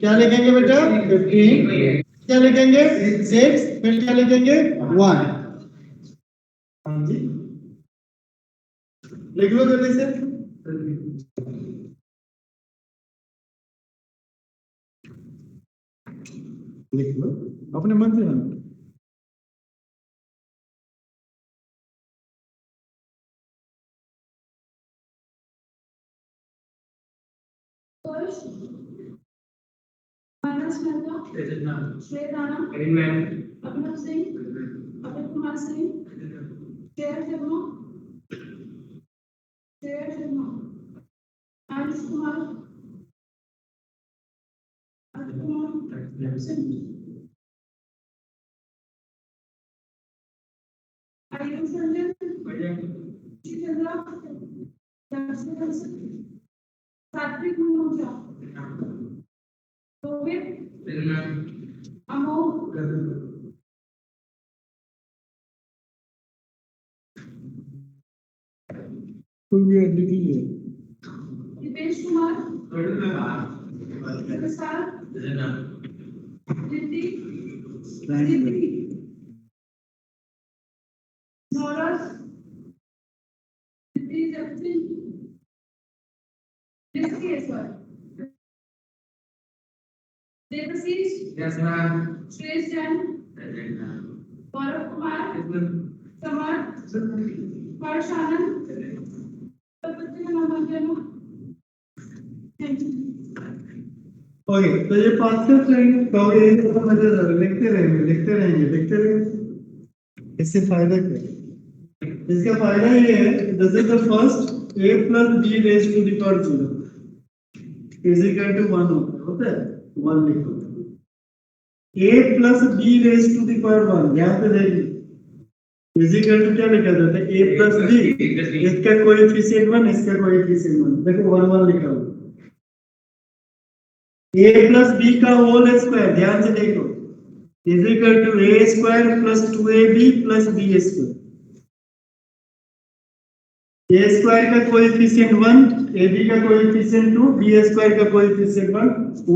क्या लिखेंगे बेटा 15, क्या लिखेंगे 6, फिर क्या लिखेंगे 1। हाँ जी लिख लो जल्दी से। लिख लो अपने मन से बना। मानस मेहता, श्रेय राणा, अभिनव सिंह, अमित कुमार सिंह, श्रेया शर्मा, आयुष कुमार, आयुष रंजन, चंद्रा, सात्विक मनोजा, रोहित, अमोल, दीपेश कुमार, प्रसाद, रिद्धि, नौरस, रिद्धि जगसिंह, ऋषिकेश्वर, देवशीष, श्रेष्ठ जैन, गौरव कुमार, समर्थ, हर्ष आनंद, ओके तो ये पांच स्टेप्स रहेंगे तो ये लिखते रहेंगे। इससे फायदा क्या है? इसका फायदा ये है this is the first a plus b raised to the power 0 is equal to 1 होता है 1 लिखो a plus b raised to the power 1 यहाँ पे देखिए is equal to क्या लिखा जाता है a plus b इसका कोएफिशिएंट 1 इसका कोएफिशिएंट 1 देखो 1 1 लिखा हुआ a plus b का होल स्क्वायर ध्यान से देखो is equal to a square plus 2ab plus b square a square का कोएफिशिएंट 1 ab का कोएफिशिएंट 2 b स्क्वायर का coefficient 1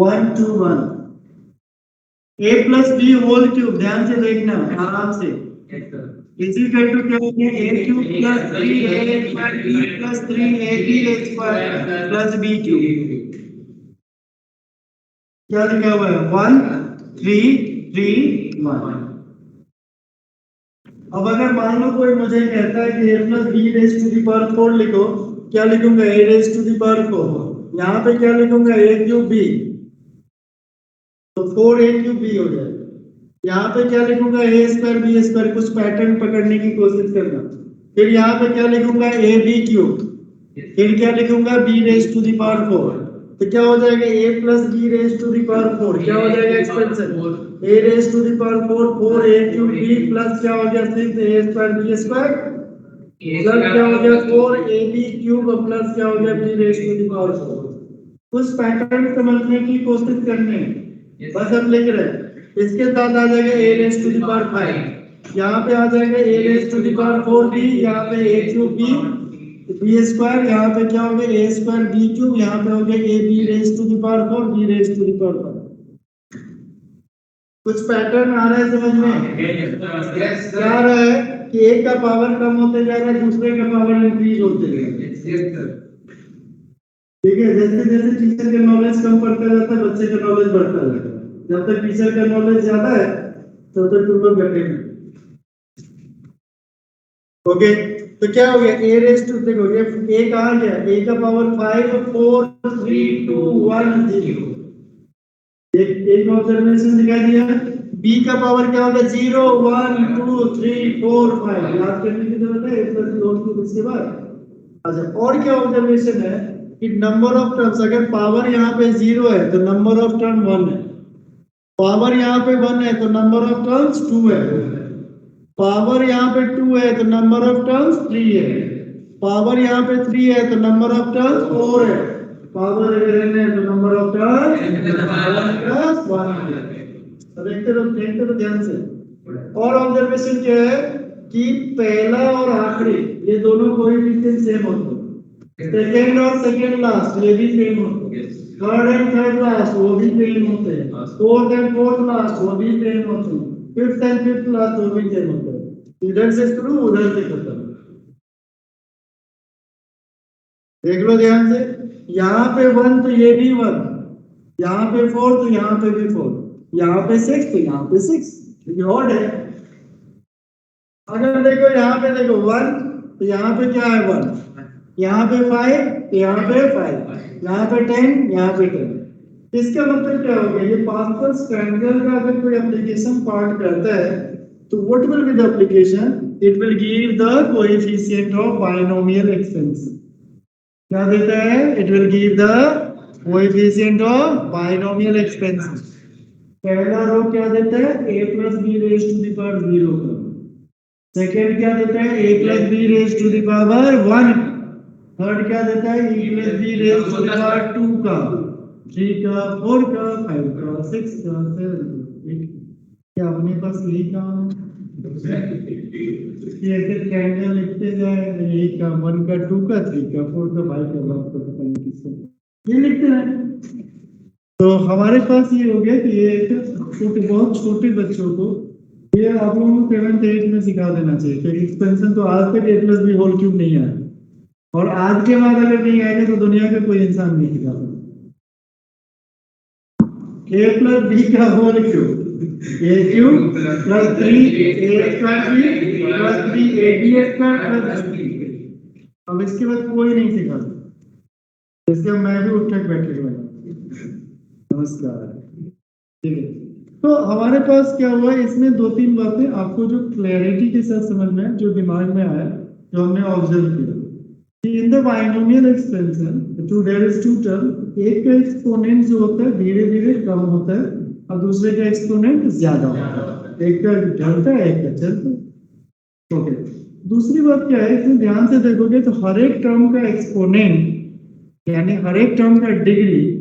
1 2 1 a plus b whole cube ध्यान से देखना आराम से इज इक्वल टू क्या हो गया a cube plus 3a square b plus 3ab square plus b cube क्या लिखा हुआ है 1 3 3 1। अब अगर मान लो कोई मुझे कहता है कि a plus b raised to the power 4 लिखो क्या लिखूंगा a raised to the power 4 यहाँ पे क्या लिखूंगा a क्यूब b तो 4a क्यूब b हो जाएगा यहाँ पे क्या लिखूंगा a स्क्वायर b स्क्वायर कुछ पैटर्न पकड़ने की कोशिश करना फिर यहाँ पे क्या लिखूंगा a b क्यूब फिर क्या लिखूंगा b raised to the power 4 तो क्या हो जाएगा a plus b raised to the power 4 क्या हो जाएगा expansion a raised to the power 4 4a cube b plus क्या हो गया 6a square b square plus क्या हो गया 4ab क्यूब प्लस क्या हो गया b raised to the power 4 कुछ पैटर्न समझने की कोशिश करनी है बस हम लिख रहे हैं इसके साथ आ जाएगा a raised to the power 5 यहाँ पे आ जाएगा a raised to the power 4b यहाँ पे a cube b b square यहाँ पे क्या हो गया a स्क्वायर b क्यूब यहाँ पे हो गया a b raised to the power 4 b raised to the power 5 कुछ पैटर्न आ रहा है समझ में क्या आ रहा है कि एक का पावर कम होते जा रहा है दूसरे का पावर इंक्रीज होते जा रहा है ठीक है जैसे जैसे टीचर का नॉलेज कम पड़ता जाता है बच्चे का नॉलेज बढ़ता जाता है जब तक टीचर का नॉलेज ज्यादा है तब तक तुम लोग घटेंगे ओके तो क्या हो गया a रेज़ टू देखो ये a कहाँ गया a का पावर 5 4 3 2 1 0 एक ऑब्जर्वेशन दिखा दिया b का पावर क्या होगा 0 1 2 3 4 5 याद करने की जरूरत है एक प्लस नोट की इसके बाद अच्छा और क्या ऑब्जर्वेशन है कि नंबर ऑफ टर्म्स अगर पावर यहाँ पे 0 है तो नंबर ऑफ टर्म 1 है पावर यहाँ पे 1 है तो नंबर ऑफ टर्म्स 2 है पावर यहाँ पे 2 है तो नंबर ऑफ टर्म्स 3 है पावर यहाँ पे 3 है तो नंबर ऑफ टर्म्स 4 है पावर अगर है तो नंबर ऑफ टर्म्स 1 है देखते रहो ध्यान से और ऑब्जर्वेशन क्या है कि पहला और आखिरी ये दोनों कोएफिशिएंट सेम होते हैं सेकंड और सेकंड लास्ट ये भी सेम होते हैं थर्ड एंड थर्ड लास्ट वो भी सेम होते फोर्थ एंड फोर्थ लास्ट वो भी सेम होते हैं, फिफ्थ एंड फिफ्थ लास्ट वो भी सेम होते हैं। इधर से शुरू उधर से खत्म। देख लो ध्यान से, यहाँ पे वन तो ये भी वन, यहाँ पे फोर तो यहाँ पे भी फोर, यहाँ पे सिक्स तो यहाँ पे सिक्स, ये ऑड है। अगर देखो यहाँ पे देखो वन तो यहाँ पे क्या है वन, यहाँ पे फाइव तो यहाँ पे फाइव, यहाँ पे टेन यहाँ पे टेन। इसका मतलब क्या हो गया, ये पास्कल्स ट्रायंगल का अगर कोई एप्लीकेशन पार्ट करता है तो what will be the application, it will give the coefficient of binomial expansion. क्या देता है, it will give the coefficient of binomial expansion. पहला रो क्या देता है, a plus b raised to the power 0 का। सेकेंड क्या देता है, a plus b raised to the power 1। Third क्या देता है, e plus b raised to the power 2 का, 3 का, 4 का, 5 का, 6 का, 7 का, 8। क्या अपने पास यही काम है, ऐसे ट्रायंगल लिखते जाए, यही का 1 का, 2 का, 3 का, 4 का, 5 का, 1 का, पता नहीं किससे ये लिखते हैं। तो हमारे पास ये हो गया कि ये एक छोटे बहुत छोटे बच्चों को ये आप लोगों को 7th 8th में सिखा देना चाहिए, क्योंकि एक्सपेंशन तो आज तक a plus b whole cube नहीं आया, और आज के बाद अगर नहीं आएगा तो दुनिया का कोई इंसान नहीं सिखा सकता। a plus b का whole cube, a cube plus 3a square b plus 3ab square plus b। अब इसके बाद कोई नहीं सिखा सकता, इसलिए मैं भी उठक बैठक लगा। नमस्कार, ठीक है। तो हमारे पास क्या हुआ, इसमें दो तीन बातें आपको जो क्लैरिटी के साथ समझ में, जो दिमाग में आया, जो हमने ऑब्जर्व किया कि in the binomial expansion to there is two term, एक का एक्सपोनेंट जो होता है धीरे धीरे कम होता है और दूसरे का एक्सपोनेंट ज्यादा होता है, एक का ढलता है एक का चलता है। ओके, दूसरी बात क्या है, इसमें ध्यान से देखोगे तो हर एक टर्म का एक्सपोनेंट यानी हर एक टर्म का डिग्री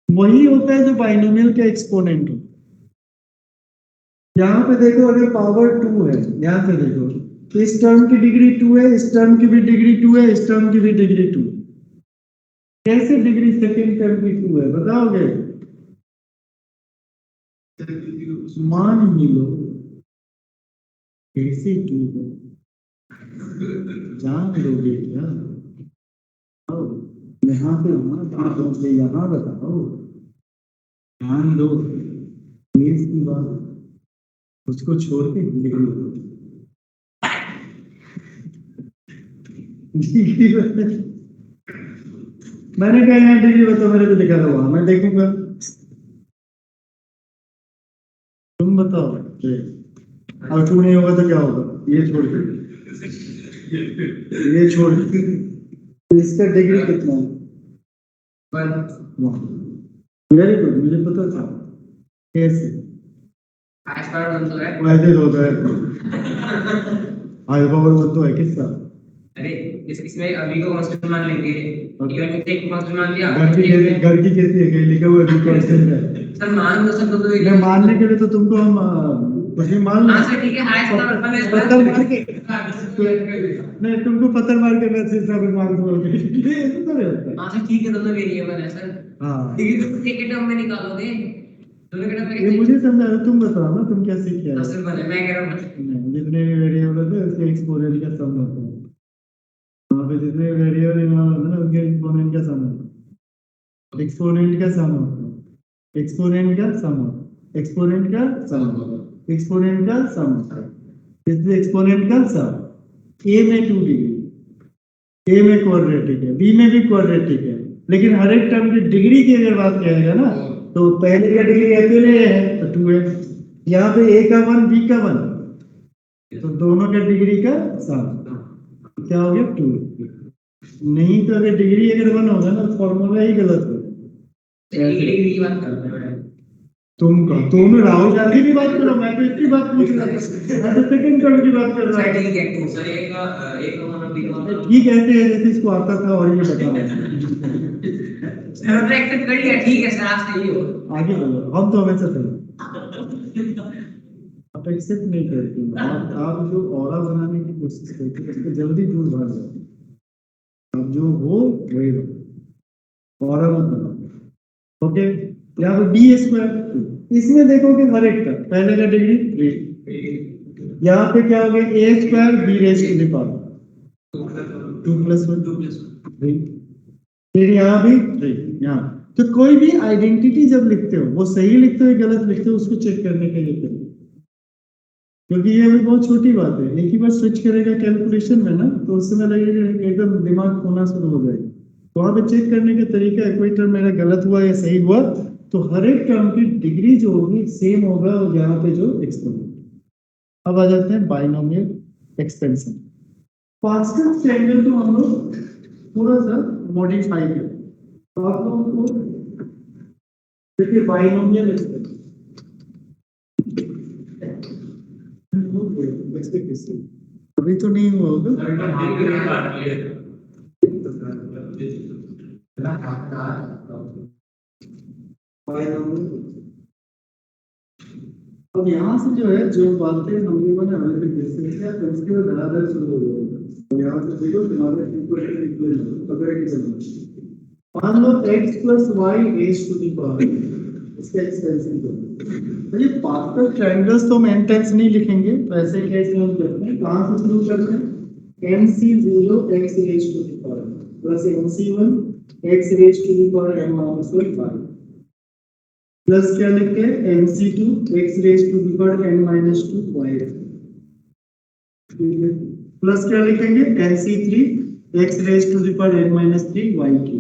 वही होता है जो बाइनोमियल का एक्सपोनेंट हो। यहाँ पे देखो अगर पावर 2 है, ध्यान से देखो, तो इस टर्म की डिग्री 2 है, इस टर्म की भी डिग्री 2 है, इस टर्म की भी डिग्री 2। कैसे डिग्री सेकेंड टर्म की 2 है बताओगे, मान लो कैसे 2 है, जान लोगे क्या, यहाँ पे वहां यहाँ बताओ, ध्यान दो की बात, उसको छोड़ के मैंने कहा यहाँ डिग्री बताओ, मेरे को दिखा दो वहां, मैं देखूंगा, तुम बताओ। और टू नहीं होगा तो क्या होगा, ये छोड़ के, ये छोड़ के, इसका डिग्री कितना है, वेरी गुड, मुझे पता था कैसे वैसे होता है, आई पावर वो तो है किसका, अरे इसमें अभी को कांस्टेंट मान लेंगे, इवन में एक कांस्टेंट मान लिया, घर की कैसी है, कहीं लिखा हुआ है कांस्टेंट है सर मान दो सर, तो मैं मानने के लिए तो तुमको हम कुछ भी मान लो। हां सर ठीक है, हां इसका मतलब है पत्थर मार के नहीं, तुमको पत्थर मार के मैं सिर्फ सब मान दूंगा, ये ऐसा तो होता है। हां सर ठीक है, दोनों वेरिएबल है सर, हां डिग्री तो एक टर्म में निकालोगे, दोनों के टर्म में ये मुझे समझा रहा, तुम बताओ ना तुम क्या सीख के आए। सर बने मैं कह रहा हूं नहीं, जितने भी वेरिएबल होते हैं उसके एक्सपोनेंट का सम होता है, वहाँ पे जितने वेरिएबल इन्वॉल्व होते हैं ना उसके एक्सपोनेंट का सम होता है, एक्सपोनेंट का सम होता है, एक्सपोनेंट का सम होता है, एक्सपोनेंट का सम होता है, एक्सपोनेंट का सम होता है, इसलिए एक्सपोनेंट का सम a में 2 डिग्री, a में क्वाड्रेटिक है, b में भी क्वाड्रेटिक है, लेकिन हर एक टर्म की डिग्री की अगर बात किया ना तो पहले का डिग्री अकेले है तो 2 है, यहाँ पे a का 1 b का 1, तो दोनों का डिग्री का सम क्या हो गया 2। नहीं तो अगर डिग्री अगर 1 होगा ना फॉर्मूला ही गलत है। एक डिग्री की बात करते हैं तुम राहुल गांधी की बात करो, मैं तो इसकी बात पूछ रहा था, मैं तो सेकंड टर्म की बात कर रहा सर था। ठीक है सर, एक का मतलब बी का ठीक ऐसे है जैसे इसको आता था और ये बता रहा सर तो एक्सेप्ट कर लिया, ठीक है सर आप सही हो, आगे बोलो, हम तो हमेशा सही, आप एक्सेप्ट नहीं करते, आप जो ऑरा बनाने की कोशिश करते हैं उसको जल्दी दूर भाग जाते हैं, आप जो हो वही रहो, ऑरा मत बनाओ। ओके, यहाँ पे बी स्क्वायर इसमें देखोगे हर एक का पहले का डिग्री 3, यहाँ पे क्या हो गया A square B raise to the power 2 plus 1 3, फिर यहाँ भी 3 यहाँ। तो कोई भी आइडेंटिटी जब लिखते हो वो सही लिखते हो या गलत लिखते हो उसको चेक करने के लिए करो, क्योंकि ये अभी बहुत छोटी बात है। एक ही बार स्विच करेगा कैलकुलेशन में ना तो उस समय लगेगा एकदम दिमाग खोना शुरू हो जाएगा। तो वहाँ पे चेक करने का तरीका है, कोई टर्म मेरा गलत हुआ या सही हुआ तो हर एक टर्म की डिग्री जो होगी सेम होगा और यहाँ पे जो एक्सपेंशन। अब आ जाते हैं बाइनोमियल एक्सपेंशन। पास्कल स्टैंडर्ड को हम लोग थोड़ा सा मॉडिफाई करें तो आप लोगों को देखिए बाइनोमियल एक्सपेंशन अभी तो नहीं हुआ होगा। अब यहाँ से जो है जो बातें हमने बना उसके बाद धराधर शुरू हो जाएगा। यहाँ से देखो तुम्हारे मान लो x plus Y raise to the power, इसका एक्सटेंशन तो ये पास्कल ट्रायंगल्स तो हम n टाइम्स नहीं लिखेंगे, तो ऐसे केस में हम करते हैं कहाँ से शुरू करते हैं nc0 x raise to the power plus nc1 x raise to the power n minus 1 plus क्या लिखते हैं nc2 x raise to the power n minus 2 y, plus क्या लिखेंगे nc3 x raise to the power n minus 3 y की।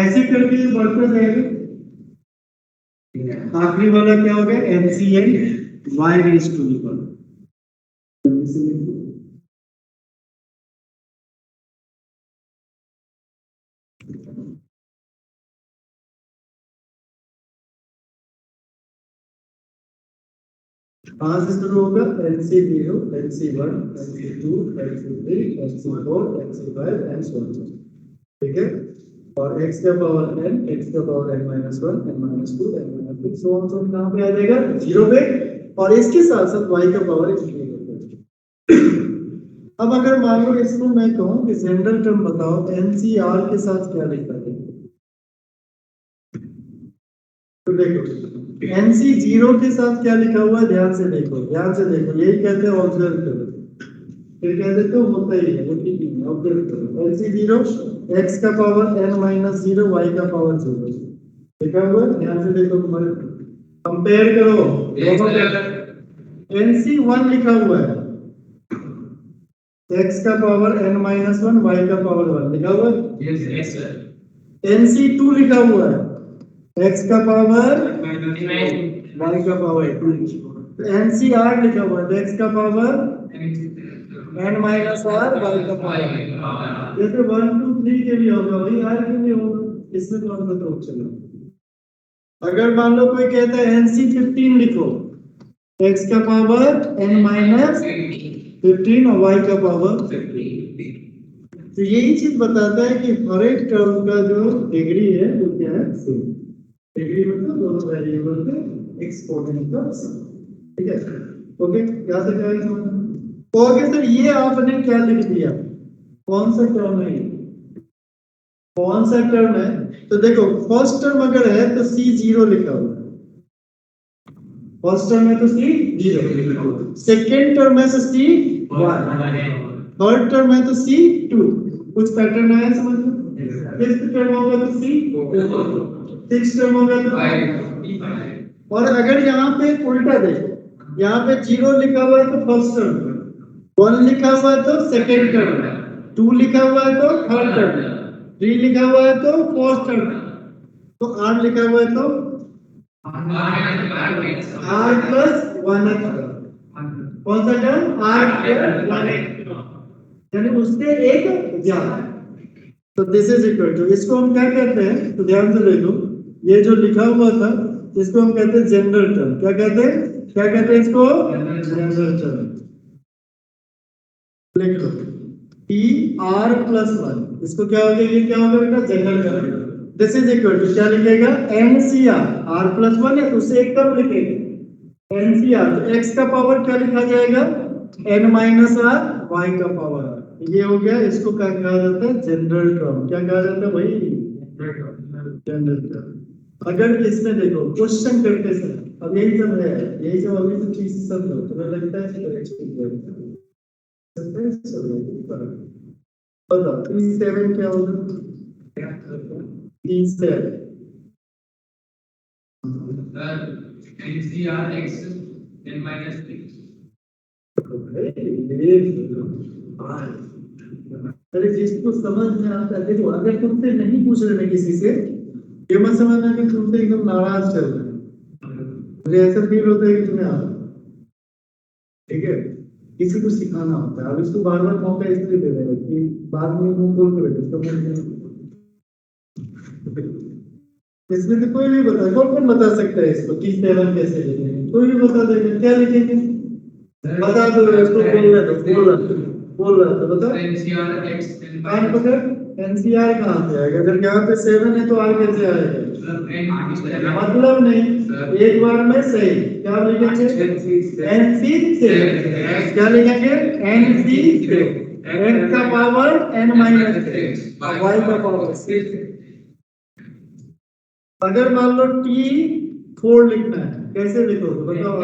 ऐसे करके बढ़ता जाएगा, आखिरी वाला क्या हो गया nCn y raise to the power. कहाँ से शुरू होगा nc0 nc1 nc2 nc3 nc4 nc5 and so on, ठीक है। और x का पावर n, x का power n minus 1 n minus 2 n minus 3 so on so कहाँ पे आ जाएगा 0 पे, और इसके साथ साथ y का पावर इंक्रीज होगा। अब अगर मान लो इसको मैं कहूँ कि जनरल टर्म बताओ NCR के साथ क्या लिखा है, तो देखो NC0 के साथ क्या लिखा हुआ है, ध्यान से देखो यही कहते हैं ऑब्जर्व करो, फिर कह देते हो होता ही है, होती नहीं है, ऑब्जर्व करो। NC0 x का पावर n माइनस 0 y का पावर 0 लिखा हुआ है, ध्यान से देखो, कंपेयर करो। NC1 लिखा हुआ है x का पावर n माइनस 1 y का पावर 1 लिखा हुआ है। NC2 लिखा हुआ है x का पावर y का पावर 2। NCR लिखा हुआ है x का power n minus r y का पावर। जैसे 1 2 3 के लिए होगा वही r के लिए होगा, इसमें कौन सा तो चलो। अगर मान लो कोई कहता है NC15 लिखो, x का पावर n माइनस 15 और y का पावर 15, तो यही चीज बताता है कि हर एक टर्म का जो डिग्री है वो क्या है सेम। डिग्री मतलब दोनों वेरिएबल के एक्सपोनेंट का सम, ठीक है। ओके क्या से क्या है ओके सर ये आपने क्या लिख दिया, कौन सा टर्म है, कौन सा टर्म है, तो देखो फर्स्ट टर्म अगर है तो C0 लिखा हुआ है, फर्स्ट टर्म है तो C0, सेकेंड टर्म है तो C1, थर्ड टर्म है तो C2, कुछ पैटर्न आया समझ में, फिफ्थ टर्म होगा तो C4, सिक्स्थ टर्म होगा तो, और अगर यहाँ पे उल्टा देखो, यहाँ पे 0 लिखा हुआ है तो फर्स्ट टर्म, 1 लिखा हुआ है तो सेकेंड टर्म, 2 लिखा हुआ है तो थर्ड टर्म, 3 लिखा हुआ है तो फोर्थ टर्म, तो R लिखा हुआ है तो R प्लस 1 कौन सा टर्म R प्लस 1, यानी उससे एक ज्यादा। तो दिस इज इक्वल टू, इसको हम क्या कहते हैं, तो ध्यान से देखो ये जो लिखा हुआ था इसको हम कहते हैं जनरल टर्म। क्या कहते हैं इसको जनरल टर्म। लिख लो TR प्लस 1, इसको क्या हो गया, ये क्या होगा बेटा general term. This is equal to क्या लिखेगा NCR, R प्लस 1 है तो उसे एक टर्म लिखेगा NCR, तो x का पावर क्या लिखा जाएगा n माइनस r, y का पावर r, ये हो गया। इसको क्या कहा जाता है जनरल टर्म, क्या कहा जाता है भाई जनरल टर्म। अगर इसमें देखो क्वेश्चन करते सर, अब यही सब है, यही सब अभी तो चीज सब लो, तुम्हें लगता है बताओ 37 क्या होगा? 37 NCR x n minus 3. अरे जिसको समझ में आता है, देखो अगर तुमसे नहीं पूछ रहे किसी से, ये मत समझना कि तुमसे एकदम नाराज चल रहे हैं, मुझे ऐसा फील होता है कि तुम्हें आता है, ठीक है, किसी को सिखाना होता है। अब इसको बार बार मौका इसलिए दे रहे हैं कि बाद में मुंह खोल के बैठे, इसमें तो कोई भी बता, कौन बता सकता है इसको 37 कैसे लिखेंगे, कोई भी बता देगा, क्या लिखेंगे बता दो, इसको बोल रहा था बताओ। NCR x n कान minus पकड़, एनसीआर कहाँ से आएगा? जब यहाँ पे 7 है तो आर कैसे आएगा? मतलब नहीं, एक बार में सही क्या लिखेंगे? एनसी से क्या लिखेंगे? एनसी से एक्स का पावर n माइनस वाई का पावर 6। अगर मान लो टी 4 लिखना है, कैसे लिखोगे बताओ?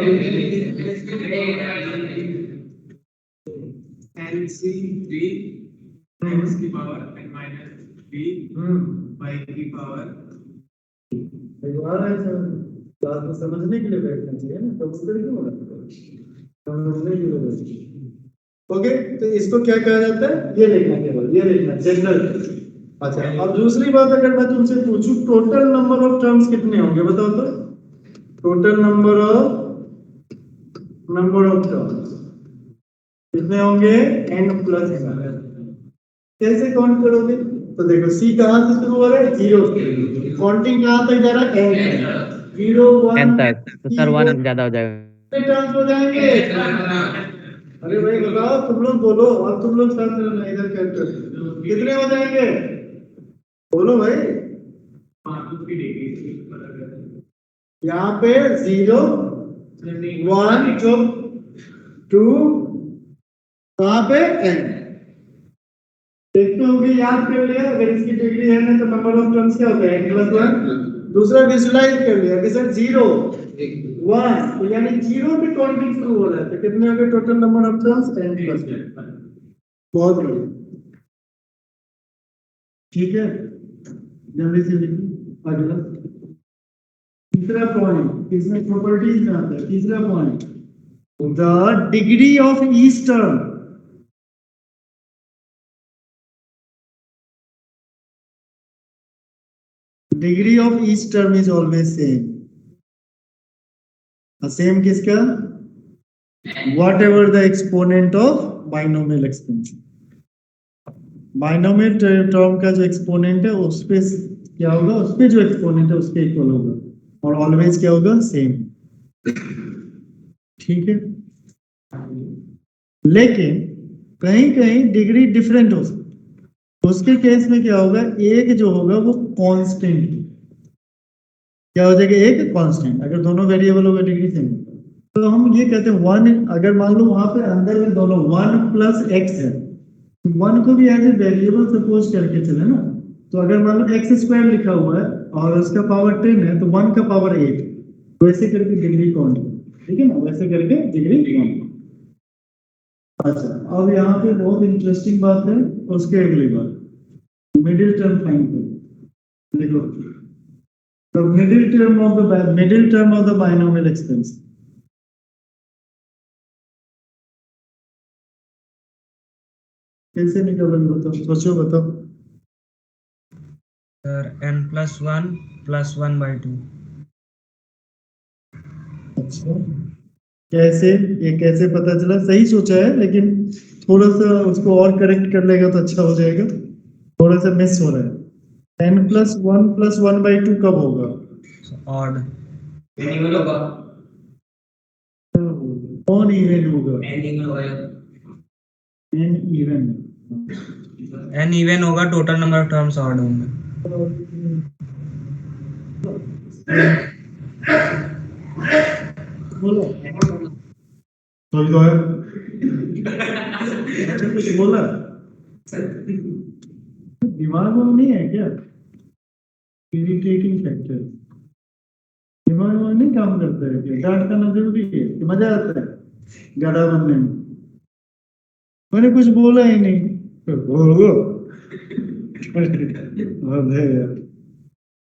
NC 3 x की पावर n minus 3 y की पावर क्लास में समझने के लिए बैठना चाहिए ना, कंप्यूटर क्यों समझने के लिए बैठना। ओके, तो इसको क्या कहा जाता है? ये लिखना, केवल ये लिखना जनरल। अच्छा, अब दूसरी बात, अगर मैं तुमसे पूछूं टोटल नंबर ऑफ टर्म्स कितने होंगे बताओ तो? टोटल नंबर ऑफ टर्म्स कितने होंगे? n plus 1। कैसे काउंट करोगे? तो देखो सी कहां से शुरू हो रहा है? 0 से। काउंटिंग कहां तक जा रहा है? n तक। 0 1 तक तो सर 1 ज्यादा हो जाएगा। कितने टर्म्स हो जाएंगे? अरे भाई बताओ, तुम लोग बोलो, और तुम लोग साथ में ना इधर कैलकुलेट, कितने हो जाएंगे बोलो भाई। यहाँ पे 0 1 2 कहाँ पे n देखते होंगे, याद कर लिया। अगर इसकी डिग्री है ना तो नंबर ऑफ टर्म्स क्या होता है? n plus 1। दूसरा विजुलाइज कर लिया कि सर 0 1, तो यानी 0 पे काउंटिंग शुरू हो रहा है, तो कितने होंगे total number of terms? n plus 1। बहुत बढ़िया, ठीक है, जल्दी से लिखिए अगला। तीसरा पॉइंट इसमें प्रॉपर्टीज में आता है। तीसरा point, the degree of each term degree of each term is always same. Same किसका? Whatever the exponent of binomial expansion. Binomial term का जो एक्सपोनेंट है उस पे क्या होगा? उस पे जो एक्सपोनेंट है उसके इक्वल होगा, और ऑलवेज क्या होगा? सेम। ठीक है, लेकिन कहीं कहीं डिग्री डिफरेंट हो सकती है। उसके केस में क्या होगा? एक जो होगा वो कांस्टेंट, क्या हो जाएगा? एक कांस्टेंट। अगर दोनों वेरिएबल होगा डिग्री सेम, तो हम ये कहते हैं 1, अगर मान लो वहां पे अंदर में दोनों 1 प्लस x है, 1 को भी एज ए वेरिएबल सपोज करके चले ना, तो अगर मान लो x स्क्वायर लिखा हुआ है और उसका पावर 10 है, तो 1 का पावर 8, वैसे करके डिग्री काउंट, ठीक है ना, वैसे करके डिग्री काउंट। अच्छा, अब यहाँ पे बहुत इंटरेस्टिंग बात है, उसके अगली बात, मिडिल टर्म फाइंड करो। देखो, the middle term of the binomial expense, कैसे निकालोगे बताओ? सोचो बताओ। Sir n plus 1 + 1/2। अच्छा, कैसे? ये कैसे पता चला? सही सोचा है, लेकिन थोड़ा सा उसको और करेक्ट कर लेगा तो अच्छा हो जाएगा, थोड़ा सा मिस हो रहा है। n + 1 + 1/2 कब होगा? ऑड एनिमल होगा, कौन इवन होगा? एनिमल होगा, n इवन। n इवन होगा, total number of terms odd होंगे। बोलो तो है कुछ बोला, दिमाग में नहीं है क्या? Irritating factor. दिमाग वमाग नहीं काम करता है क्या? डांट खाना जरूरी है कि मजा आता है गधा बनने में? मैंने कुछ बोला ही नहीं। बोलो। अबे यार।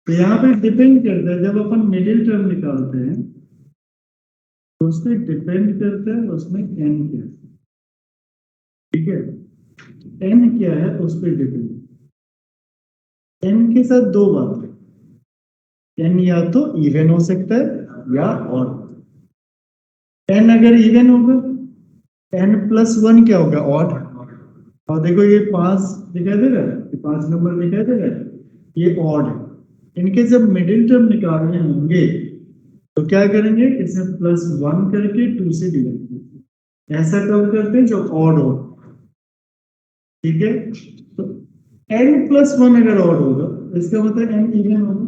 तो यहाँ पे डिपेंड करता है, जब अपन मिडिल टर्म निकालते हैं तो उस पर डिपेंड करता है उसमें एन क्या है। ठीक है, एन क्या है उस पर डिपेंड। एन के साथ दो बात है, एन या तो इवन हो सकता है या ऑड। एन अगर इवन होगा, एन प्लस वन क्या होगा? ऑड। और देखो ये 5 दिखाई दे रहा है, ये 5 नंबर दिखाई दे रहा है, ये ऑड है। इनके जब मिडिल टर्म निकालने होंगे तो क्या करेंगे? इसे प्लस 1 करके 2 से डिवाइड करते हैं। ऐसा कब करते हैं? जो ऑड हो। ठीक है, तो n प्लस 1 अगर ऑड होगा तो इसका मतलब n इवन होगा।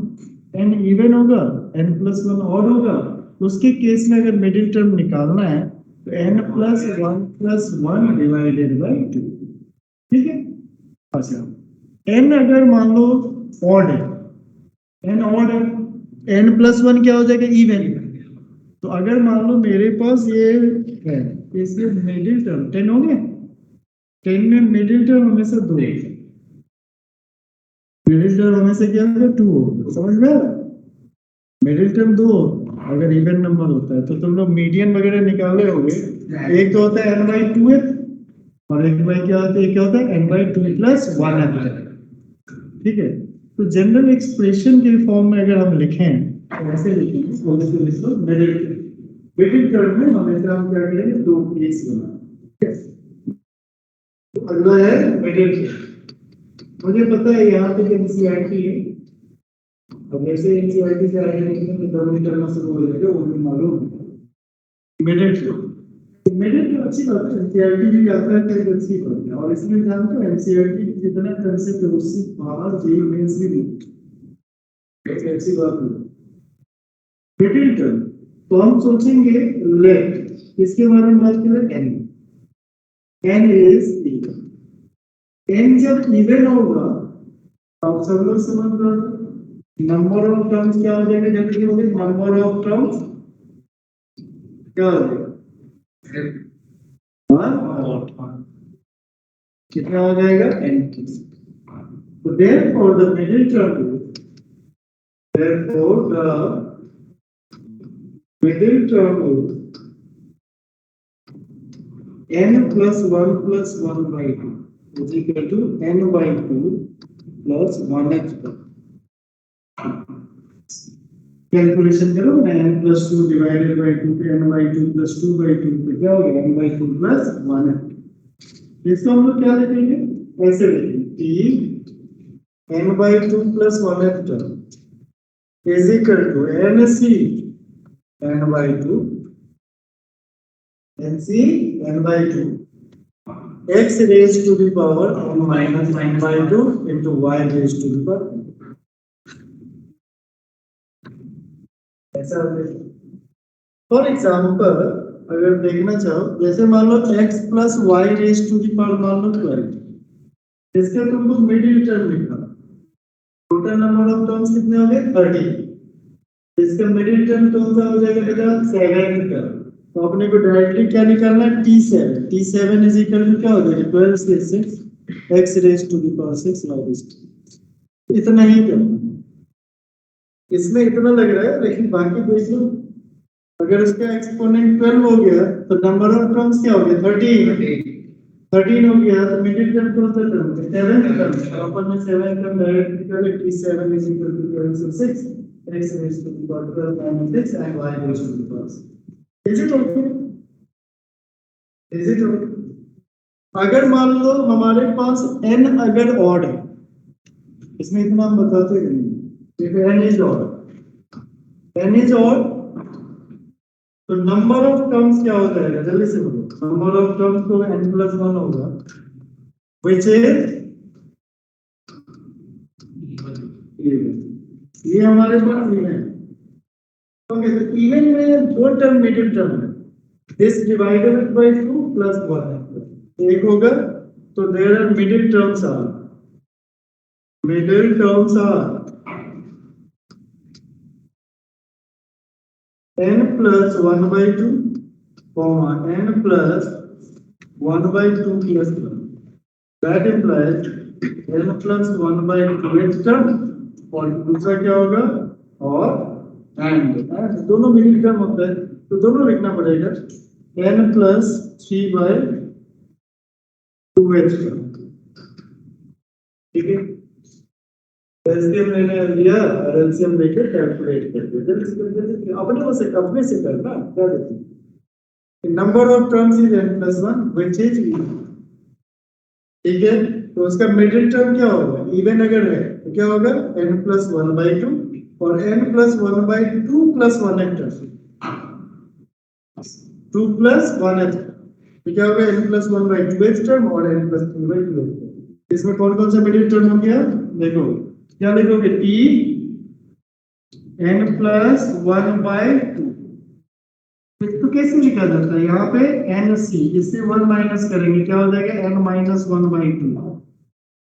n इवन होगा, n प्लस 1 ऑड होगा, तो उसके केस में अगर मिडिल टर्म निकालना है तो n प्लस 1 डिवाइडेड बाई 2। ठीक है, अच्छा n अगर मान लो ऑड है, n ऑड है, n प्लस 1 क्या हो जाएगा? इवन। तो अगर मान लो मेरे पास ये है, इसके मिडिल टर्म 10 हो गया, 10 में मिडिल टर्म हमेशा 2, मिडिल टर्म हमेशा क्या होगा? 2 होगा। समझ में आ रहा है? मिडिल टर्म 2 अगर इवन नंबर होता है तो तुम लोग मीडियन वगैरह निकाले होंगे। एक तो होता है n बाई 2 और एक बाई क्या होता है? क्या होता है? n बाई 2 प्लस 1 है। ठीक है, तो जनरल एक्सप्रेशन के फॉर्म में अगर हम लिखें तो ऐसे लिखेंगे, मिडिल टर्म में हमेशा हम क्या करेंगे? 2 केस बनाएंगे। तो अगला है मिडिल टर्म। मुझे पता है यहाँ पे एनसीईआरटी है, अब ऐसे एनसीईआरटी से आगे लिखेंगे तो डबल टर्म से बोल देंगे, वो भी मालूम है। मिडिल टर्म, मिडिल टर्म अच्छी बात है, एनसीईआरटी भी आता है तो अच्छी बात है। और इसमें जानते हो एनसीईआरटी की कितना कंसेप्ट है, उससे बाहर जेई मेंस भी नहीं, ऐसी बात नहीं। मिडिल टर्म तो हम सोचेंगे लेफ्ट, इसके बारे में बात करें एन। एन इज एन जब इवन होगा तो आप सब लोग समझ रहे हो नंबर ऑफ टर्म्स क्या हो जाएगा? जब कि होंगे नंबर ऑफ टर्म्स क्या हो जाएगा? कितना हो जाएगा? n। तो therefore the middle term is, therefore the middle term is n plus 1 plus 1 by 2 is equal to n by 2 plus 1h। Calculation करो ना, n plus 2 divided by 2 पे n by 2 plus 2 by 2 पे क्या होगा? n by 2 plus 1h। इसको हम लोग क्या लिखेंगे? ऐसे लिखेंगे t n by 2 plus 1h term is equal to nc n by 2 nc n by 2 x raised to the power n minus n by 2 into y raised to the power। ऐसा for example अगर देखना चाहो, जैसे मान लो x plus Y raise to the power मान लो 12, इसका तुमको मिडिल टर्म लिखा, टोटल नंबर ऑफ टर्म्स कितने हो गए? 30। इसका मिडिल टर्म कौन सा हो जाएगा बेटा? 7 का। तो अपने को डायरेक्टली क्या निकालना है? t7। t7 is equal to क्या हो जाएगा? 12 से 6 x raise to the power 6 y raise to. इतना ही करना, इसमें इतना लग रहा है, लेकिन बाकी देख लो, अगर इसका एक्सपोनेंट 12 हो गया तो नंबर ऑफ टर्म्स क्या हो गया? 13 हो गया, तो मिडिल टर्म कौन सा टर्म है? 7 टर्म। तो अपन ने 7 टर्म डायरेक्ट निकाले, t7 इज इक्वल टू 12 से 6 x raise to the power 12 minus 6 and y raise to the power. Is it okay? Is it okay? अगर मान लो हमारे पास n अगर ऑड है, इसमें इतना हम बताते नहीं, n is odd, n is odd, तो नंबर ऑफ टर्म्स क्या हो जाएगा? जल्दी से बोलो। नंबर ऑफ टर्म्स तो n प्लस 1 होगा, व्हिच इज ये हमारे पास इवन। ओके, तो इवन में दो टर्म मिडिल टर्म है, दिस डिवाइडेड बाय 2 प्लस 1 एक होगा, तो there are middle terms are n plus 1 by 2 comma n plus 1 by 2 plus 1. That implies n plus 1 by 2 term और दूसरा क्या होगा और and दोनों मिडिल टर्म होता है तो दोनों लिखना पड़ेगा n plus 3 by 2h term. ठीक है एलसीएम लेने लिया और एलसीएम लेकर कैलकुलेट कर दिया जल्दी अपने से करना क्या देखिए number of terms is n plus 1 which is ठीक है तो उसका मिडिल टर्म क्या होगा इवन अगर है तो क्या होगा n plus 1 by 2 और n plus 1 by 2 plus 1 term 2 plus 1 तो क्या होगा n plus 1 by 2 टर्म और n plus 3 by 2 इसमें कौन कौन सा मिडिल टर्म हो गया देखो क्या लिखोगे t n plus 1 by 2 इसको कैसे लिखा जाता है यहाँ पे n c इससे 1 माइनस करेंगे क्या हो जाएगा n minus 1 by 2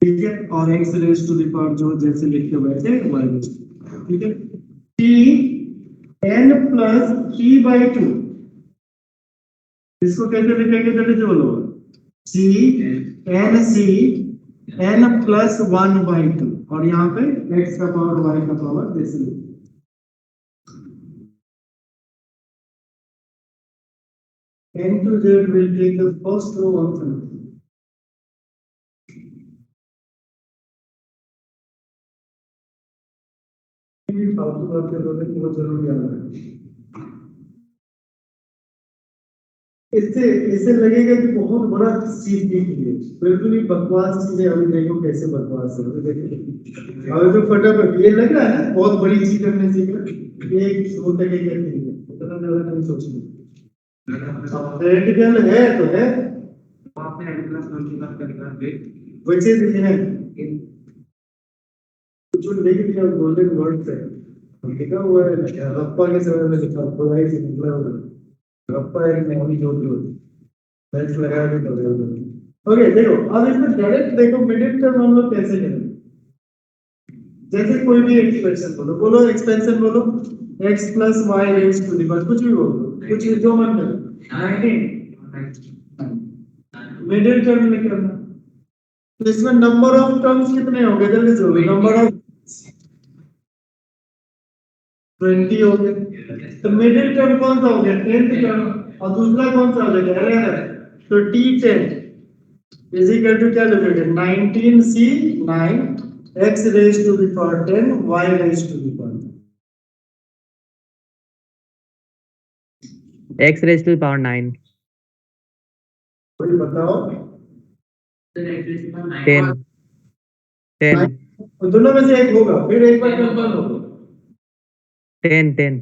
ठीक है और x raised to the power जो जैसे लिखते बैठे y raised to ठीक है t n plus 3 by 2 इसको कैसे लिखेंगे जल्दी से बोलो c n plus 1 by 2 और यहाँ पे x का पावर y का पावर जैसे n to z will take the first row of the फालतू बात कर रहे हैं बहुत जरूरी है इससे लगेगा कि बहुत बड़ा चीज दिख रही है बिल्कुल ही बकवास चीजें अभी देखो कैसे बकवास है अभी तो फटाफट ये लग रहा है ना बहुत बड़ी चीज हमने सीखा ये 100 टके का नहीं है इतना ज्यादा नहीं सोचना प्रैक्टिकल है तो है आपने n plus 1 की बात करी वैसे भी है जो लिख दिया गोल्डन वर्ड से लिखा हुआ है रप्पा के समय में लिखा खुदाई से निकला हुआ रप्पा एक मेमोरी जो भी होती मैच लगा के कर रहे हो ओके देखो अब इसमें डायरेक्ट देखो मिडिल टर्म हम लोग कैसे करेंगे जैसे कोई भी एक्सप्रेशन बोलो एक्सपेंशन बोलो x plus y raised to the power कुछ भी बोलो कुछ जो मन करे 19 मिडिल टर्म में करना तो इसमें नंबर ऑफ टर्म्स कितने होंगे जल्दी से नंबर ऑफ 20 हो गए तो मिडिल टर्म कौन सा हो गया 10th टर्म और दूसरा कौन सा हो जाएगा 11 तो t10 इज इक्वल टू क्या लिखोगे 19c 9 x raised to the power 10 y raised to the power x raised to the power 9 कोई बताओ 10 10 दोनों में से एक होगा फिर एक बार कंफर्म होगा 10 10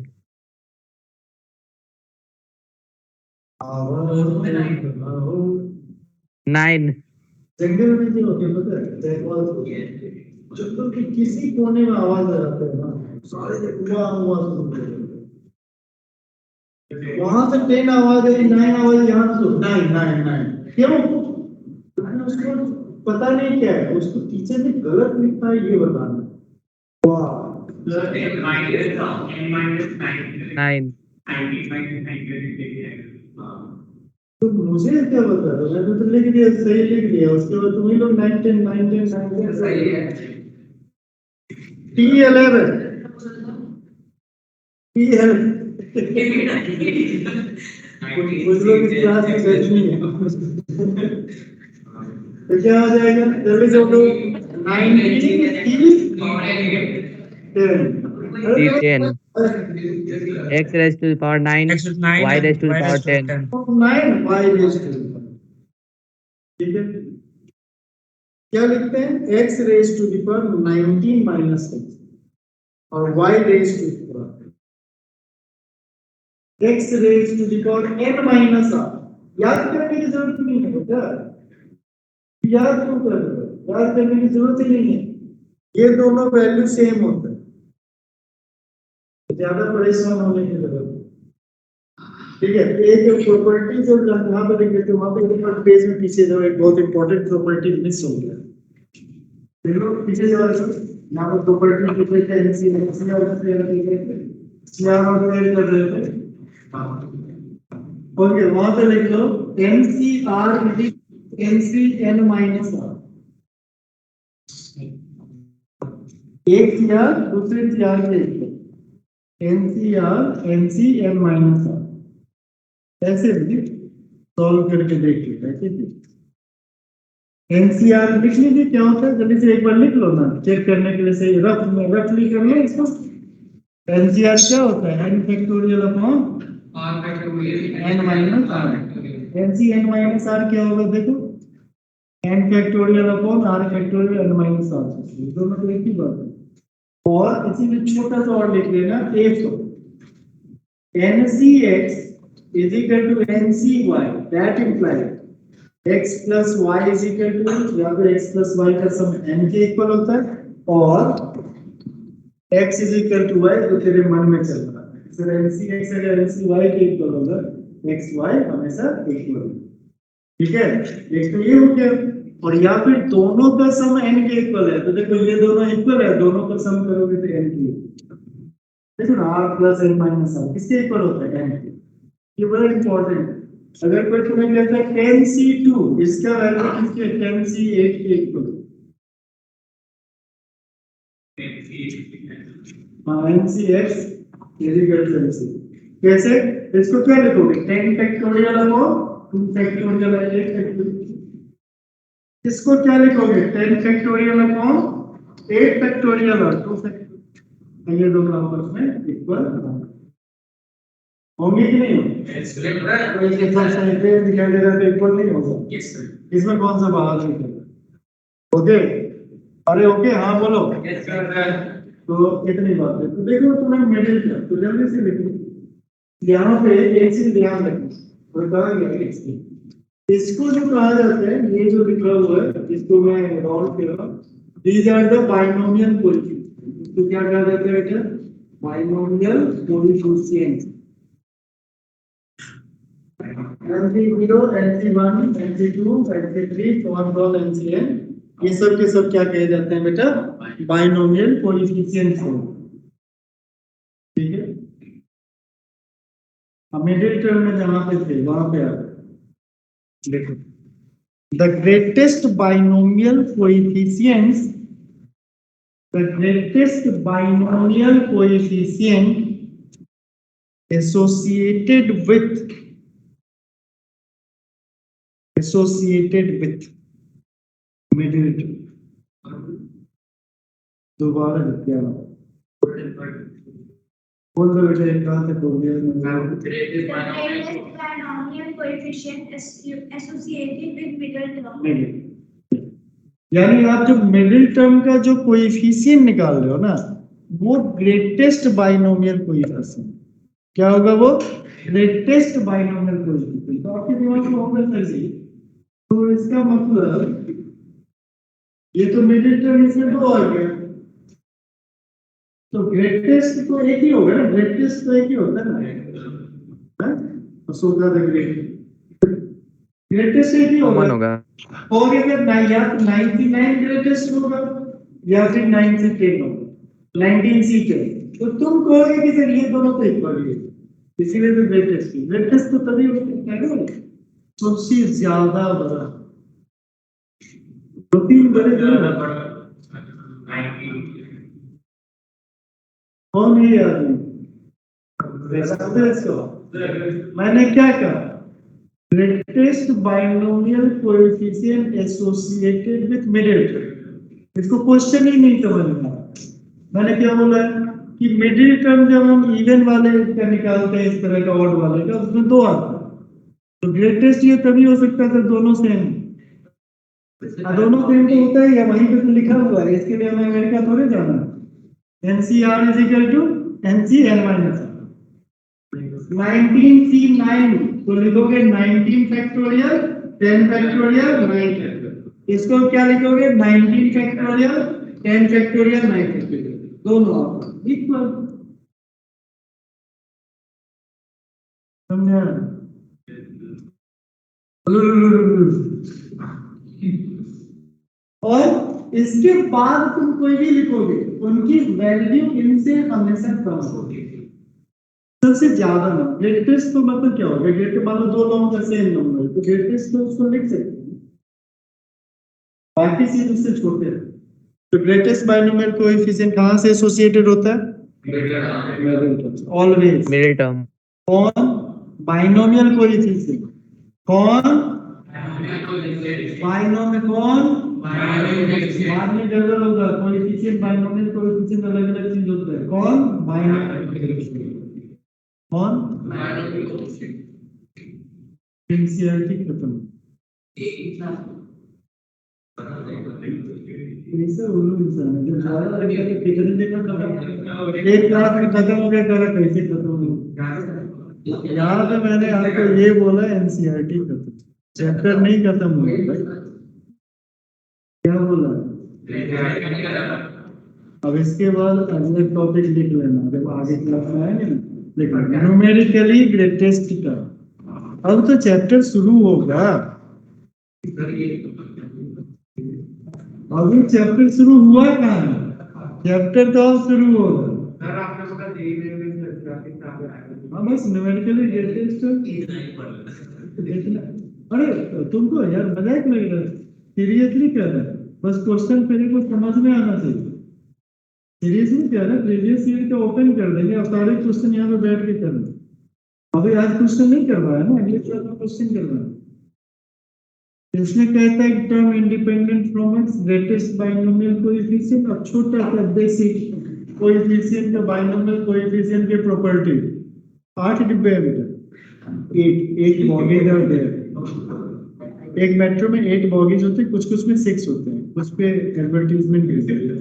9 जंगल में जो होते हैं पता है जंगल के किसी कोने में आवाज आ जाता है ना सारे हुआ सुनते हैं वहां से 10 आवाज है 9 आवाज यहाँ से 9 क्यों उसको पता नहीं क्या है उसको टीचर ने गलत लिखा है ये बताना वाह 9 तो मुझे क्या बता रहा मैंने तो लिख दिया सही लिख दिया उसके बाद तुम ही लोग 9 10 सही है T11 कुछ लोग इस क्लास में बैठ नहीं है तो क्या हो जाएगा जल्दी से बोलो 10 x raised to the power 9 X is 9 y raised to the power 10 9 y raised to the power ठीक है क्या लिखते हैं x raised to the power 19 minus 6 और y raised to the power x raised to the power n minus r याद करने की जरूरत नहीं है बेटा याद क्यों कर रहे हो याद करने की जरूरत ही नहीं है ये दोनों वैल्यू सेम होता है ज्यादा परेशान होने की जरूरत ठीक है एक प्रॉपर्टी जो यहाँ पे देख लेते हो वहां पे एक पेज में पीछे जो एक बहुत इंपॉर्टेंट प्रॉपर्टी मिस हो गया देखो पीछे जो है यहाँ पर प्रॉपर्टी लिखे थे एनसी और यहाँ क्लियर कर रहे थे। ओके, वहां पे लिख लो NCR NCN माइनस आर। एक CR दूसरे CR के equal NCR NCN minus R. ऐसे भी सॉल्व करके देख लीजिए। ठीक है, NCR लिख लीजिए, क्या होता है जल्दी से एक बार लिख लो ना, चेक करने के लिए। सही रफली कर लो इसको। NCR क्या होता है? n factorial upon R factorial n minus R. NCN minus R क्या होगा देखो, n factorial upon r factorial n minus R. दोनों तो एक ही बात है। और इसी में छोटा सा और लिख लेना, if NCX is equal to NCY, that implies x plus y is equal to, या फिर x plus y का सम n के इक्वल होता है, और x is equal to y तो तेरे मन में चल रहा है। सर NCX अगर NCY के इक्वल होगा, XY हमेशा इक्वल होगा। ठीक है, एक तो ये हो गया। और या फिर दोनों का सम n के इक्वल है, तो देखो ये दोनों इक्वल है, दोनों का सम करोगे तो n के इक्वल। देखो ना, r plus n minus r किसके इक्वल होता है? n के। ये बड़ा इंपॉर्टेंट है। अगर कोई तुम्हें कहता है 10C2, इसका वैल्यू किसके? 10C8 के equal. NCX is equal to NC। कैसे? इसको क्या लिखोगे? 10 फैक्टोरियल अपॉन 2 फैक्टोरियल 8 फैक्टोरियल। इसको क्या लिखोगे? 10 फैक्टोरियल अपॉन 8 फैक्टोरियल और 2 फैक्टोरियल। ये दोनों आपस में इक्वल होंगे कि नहीं होंगे? Yes sir. तो इसके साथ साथ ये दिखाई दे रहा है, इक्वल नहीं होगा। Yes sir. इसमें कौन सा बाहर निकलेगा? ओके, अरे ओके, हाँ बोलो। Yes sir. तो इतनी बात है। तो देखो तुम्हें मिडिल टर्म तो जल्दी से लिखो। यहाँ पे एक चीज ध्यान रखना, और कहा गया है इसको जो कहा जाता है, ये जो लिखा हुआ है, इसको मैं राउंड कर रहा हूँ। These are the binomial coefficient. इसको क्या कहा जाता है बेटा? Binomial coefficient. NC0, NC1, NC2, NC3, so on all NCN, ये सब के सब क्या कहे जाते हैं बेटा? Binomial coefficients. ठीक है, मिडिल टर्म में जहां पे थे वहां पे आ देखो, the greatest binomial coefficients, the greatest binomial coefficient associated with middle term। दोबारा क्या बोल दो बेटा, एक कहां से बोल दिया मैंने? The greatest binomial coefficient associated with middle term। यानी आप जो मिडिल टर्म का जो कोएफिशिएंट निकाल रहे हो ना, वो ग्रेटेस्ट बाइनोमियल कोएफिशिएंट क्या होगा? वो ग्रेटेस्ट बाइनोमियल कोएफिशिएंट। तो आपके दिमाग में होगा सही। तो इसका मतलब ये तो मिडिल टर्म इसमें दो आ गया, तो ग्रेटेस्ट तो एक ही होगा ना, ग्रेटेस्ट तो एक ही होता है ना, तो सोचा द ग्रेटेस्ट एक ही होगा। और अगर या तो 99 ग्रेटेस्ट होगा या फिर 9 से 10 होगा, 19 से 10, तो तुम कहोगे कि सर ये दोनों तो इक्वल है, इसीलिए तो ग्रेटेस्ट तो तभी होता है ना सबसे ज्यादा बड़ा। दो तीन बड़े कौन है आदमी? मैंने क्या कहा? Greatest binomial coefficient associated with middle term. इसको क्वेश्चन ही नहीं समझना। मैंने क्या बोला कि मिडिल टर्म जब हम इवन वाले का निकालते हैं, इस तरह का ऑड वाले का, उसमें दो आता है, तो ग्रेटेस्ट ये तभी हो सकता है दोनों सेम। दोनों सेम तो होता है या वहीं पे तो लिखा हुआ है, इसके लिए हमें अमेरिका थोड़े जाना है। NCR is equal to NCN minus 19C9, तो लिखोगे 19 फैक्टोरियल 10 फैक्टोरियल 9 फैक्टोरियल। इसको क्या लिखोगे? 19 फैक्टोरियल 10 फैक्टोरियल 9 फैक्टोरियल, दोनों इक्वल। समझा? और इसके बाद तुम कोई भी लिखोगे, उनकी वैल्यू इनसे हमेशा कम होगी। सबसे ज्यादा नंबर ग्रेटेस्ट तो मतलब क्या होगा, ग्रेटेस्ट मान लो दो लोगों का सेम नंबर तो ग्रेटेस्ट तो उसको लिख सकते हैं, बाकी चीज उससे छोटे हैं। तो ग्रेटेस्ट बाइनोमियल कोएफिशिएंट कहाँ से एसोसिएटेड होता है? ऑलवेज। Middle term. कौन? Binomial coefficient. कौन? बाइनोमियल। कौन? बाद में डबल होगा कोएफिशिएंट, बाइनोमियल कोएफिशिएंट अलग अलग चीज होता है। कौन? बाइनोमियल। कौन? एनसीईआरटी खत्म। ऐसा उल्लू इंसान है जो ज्यादा लगता है कितने दिन में खत्म, एक क्लास में खत्म हो गया, करा कैसे खत्म हो? यहाँ पे मैंने आपको ये बोला एनसीईआरटी खत्म, चैप्टर नहीं खत्म हुआ भाई। क्या बोला? अब इसके बाद अगले टॉपिक लिख लेना, जब आगे क्लास में आएंगे ना लिख लेना न्यूमेरिकली ग्रेटेस्ट का। अब तो चैप्टर शुरू होगा, अभी चैप्टर शुरू हुआ कहाँ है? चैप्टर तो अब शुरू होगा। सर आपने बोला धीरे धीरे ग्राफिक कहां आएगा? हाँ बस न्यूमेरिकली ग्रेटेस्ट देखना। अरे तुमको यार मजाक लग रहा है, सीरियसली कह रहा है, बस क्वेश्चन तेरे को समझ में आना चाहिए। सीरियसली कह रहा है, प्रीवियस ईयर का ओपन कर देंगे और सारे क्वेश्चन यहाँ पे बैठ के करना। अभी आज क्वेश्चन नहीं करवाया ना, अगले क्लास में क्वेश्चन करवाया। इसमें कहता है term independent from its greatest binomial coefficient, और छोटा सा बेसिक कोएफिशिएंट का बाइनोमियल कोएफिशिएंट के प्रॉपर्टी। 8 डिब्बे है बेटा, 8 बॉगीज आर देयर। एक मेट्रो में 8 बॉगीज होते हैं, कुछ में 6 होते हैं, कुछ पे एडवर्टाइजमेंट भेजते हैं।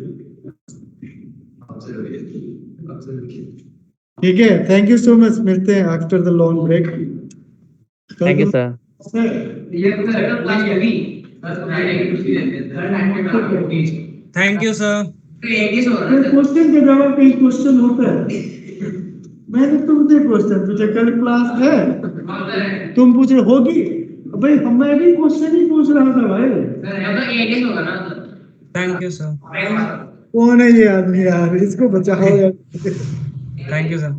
ठीक है, थैंक यू सो मच, मिलते हैं after the long break. Thank you sir. Thank you sir. Question के जवाब कहीं क्वेश्चन होता है? मैंने तुमसे क्वेश्चन पूछा, कल क्लास है, तुम पूछ रहे होगी भाई, मैं भी क्वेश्चन ही पूछ रहा था भाई। Thank you sir. कौन है ये आदमी यार, इसको बचाओ यार। Thank you sir.